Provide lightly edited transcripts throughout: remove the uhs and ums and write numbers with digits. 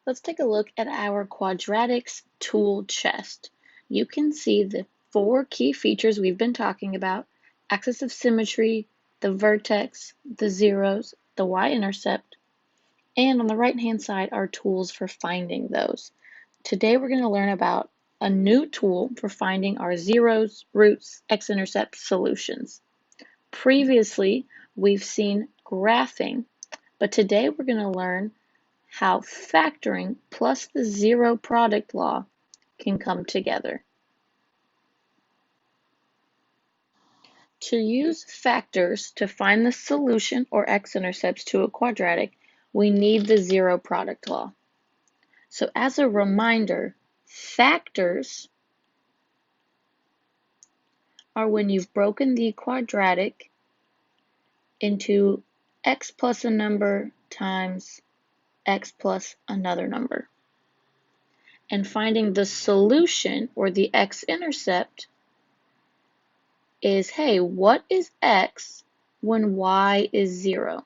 Let's take a look at our quadratics tool chest. You can see the 4 key features we've been talking about: axis of symmetry, the vertex, the zeros, the y-intercept, and on the right-hand side are tools for finding those. Today we're going to learn about a new tool for finding our zeros, roots, x-intercept solutions. Previously, we've seen graphing, but today we're going to learn how factoring plus the zero product law can come together. To use factors to find the solution or x-intercepts to a quadratic, we need the zero product law. So as a reminder, factors are when you've broken the quadratic into x plus a number times x plus another number. And finding the solution, or the x-intercept, is, hey, what is x when y is 0?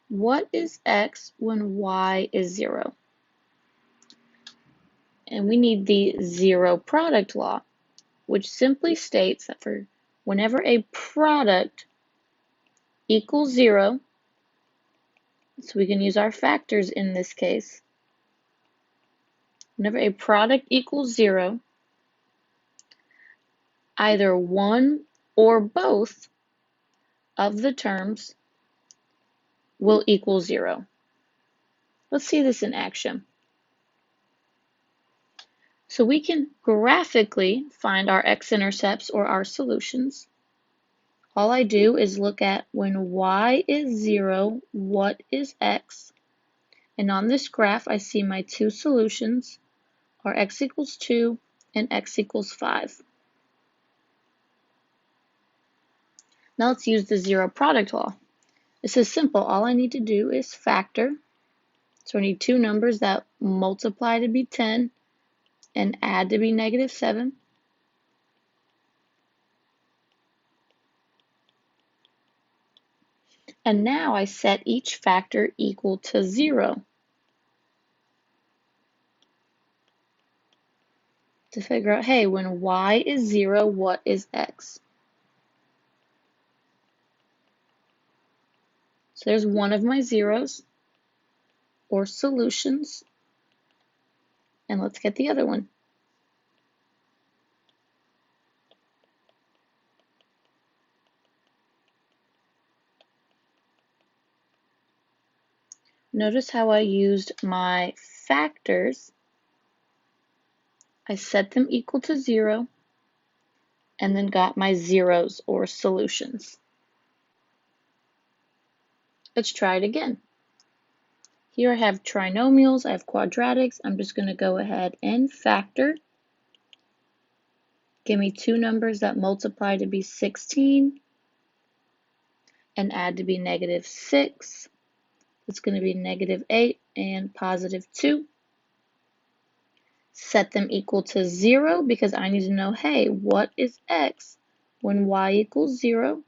What is x when y is 0? And we need the zero product law, which simply states that for whenever a product equals 0, so we can use our factors in this case, whenever a product equals 0, either one or both of the terms will equal 0. Let's see this in action. So we can graphically find our x-intercepts or our solutions. All I do is look at when y is 0, what is x? And on this graph, I see my two solutions are x equals 2 and x equals 5. Now let's use the zero product law. This is simple. All I need to do is factor. So I need two numbers that multiply to be 10 and add to be negative 7. And now I set each factor equal to 0 to figure out, hey, when y is 0, what is x? So there's one of my zeros, or solutions, and let's get the other one. Notice how I used my factors. I set them equal to 0 and then got my zeros, or solutions. Let's try it again. Here I have trinomials, I have quadratics. I'm just going to go ahead and factor. Give me two numbers that multiply to be 16 and add to be negative 6. It's going to be negative 8 and positive 2. Set them equal to 0 because I need to know, hey, what is x when y equals 0?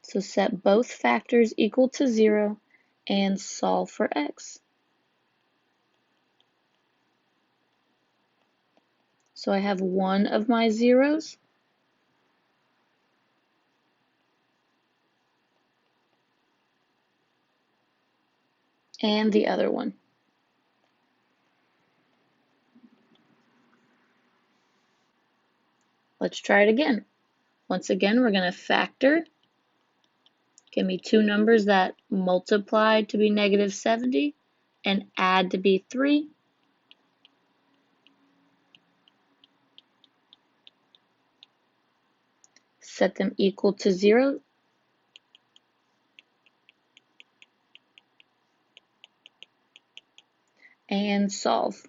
So set both factors equal to 0 and solve for x. So I have one of my zeros and the other one. Let's try it again. Once again, we're going to factor. Give me two numbers that multiply to be negative 70 and add to be 3. Set them equal to 0. And solve.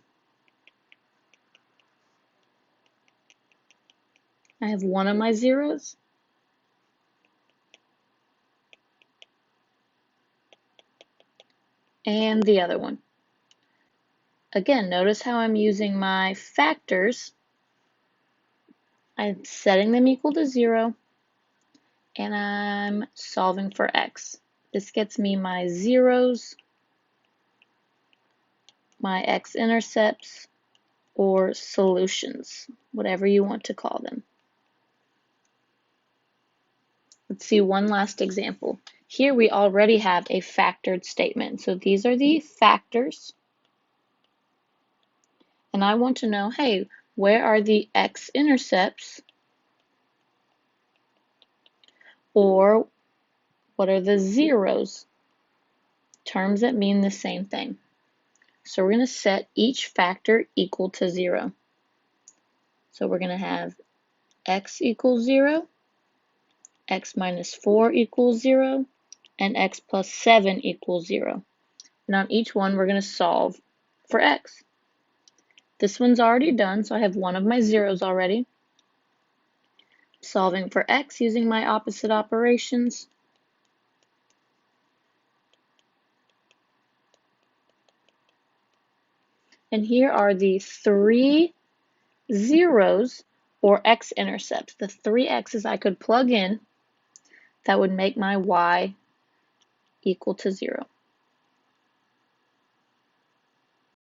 I have one of my zeros and the other one. Again, notice how I'm using my factors. I'm setting them equal to 0 and I'm solving for x. This gets me my zeros, my x-intercepts, or solutions, whatever you want to call them. Let's see one last example. Here we already have a factored statement. So these are the factors. And I want to know, hey, where are the x-intercepts? Or what are the zeros? Terms that mean the same thing. So we're going to set each factor equal to 0. So we're going to have x equals 0, x minus 4 equals 0, and x plus 7 equals 0. And on each one, we're going to solve for x. This one's already done, so I have one of my zeros already. Solving for x using my opposite operations. And here are the 3 zeros or x-intercepts, the 3 x's I could plug in that would make my y equal to 0.